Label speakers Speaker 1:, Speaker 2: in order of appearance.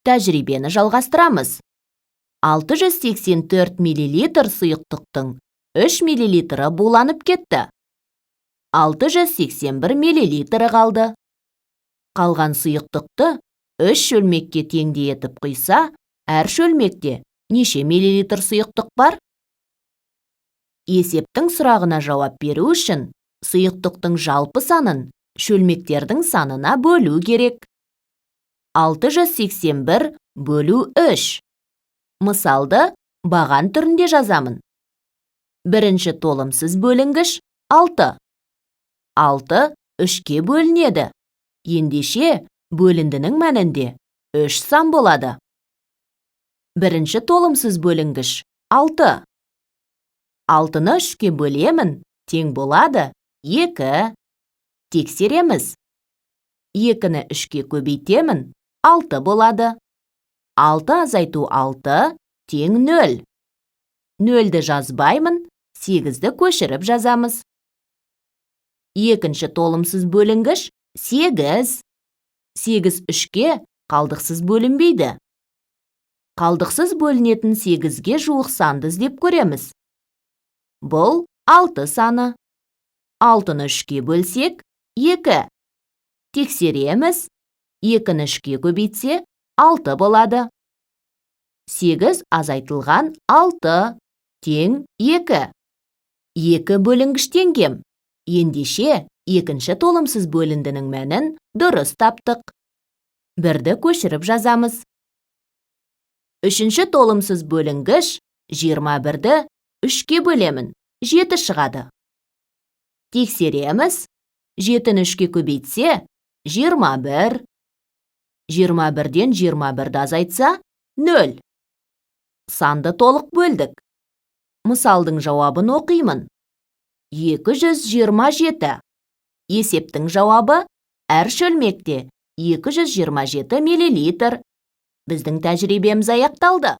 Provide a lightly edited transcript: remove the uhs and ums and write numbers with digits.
Speaker 1: Тәжірибені жалғастырамыз. 684 миллилитр сұйықтықтың 3 миллилитрі буланып кетті. 681 миллилитрі қалды. Қалған сұйықтықты 3 шөлмекке теңдей етіп құйса, әр шөлмекте неше миллилитр сұйықтық бар? Есептің сұрағына жауап беру үшін сұйықтықтың жалпы санын шөлмектердің санына бөлу керек. 681 бөлу 3. Мысалды баған түрінде жазамын. Бірінші толымсыз бөлінгіш 6. 6 3-ке бөлінеді. Ендеше бөліндінің мәнінде 3 сан болады. Бірінші толымсыз бөлінгіш 6. 6-ны 3-ке бөлемін, тең болады 2. Тексереміз. 2-ні 3-ке көбейтемін, 6 болады. 6 азайту 6 тең 0. 0-ді жазбаймын, 8-ді көшіріп жазамыз. Екінші толымсыз бөлінгіш 8. 8 3-ке қалдықсыз бөлінбейді. Қалдықсыз бөлінетін 8-ге жуық санды іздеп көреміз. Бұл 6 саны. 6-ны 3-ке бөлсек 2. Тексереміз. 2-ні 3-ке көбейтсе 6 болады. 8 азайтылған 6 тең 2. 2 бөлінгіштен кем. Ендеше екінші толымсыз бөліндінің мәнін дұрыс таптық. 1-ді көшіріп жазамыз. Үшінші толымсыз бөлінгіш 21-ді 3-ке бөлемін, 7 шығады. Тексереміз. 7-ні 3-ке көбейтсе 21. 21-ден 21-ді азайтса 0. Санды толық бөлдік. Мысалдың жауабын оқимын. 227. Есептің жауабы әр шөлмекте 227 миллилитр. Біздің тәжірибеміз аяқталды.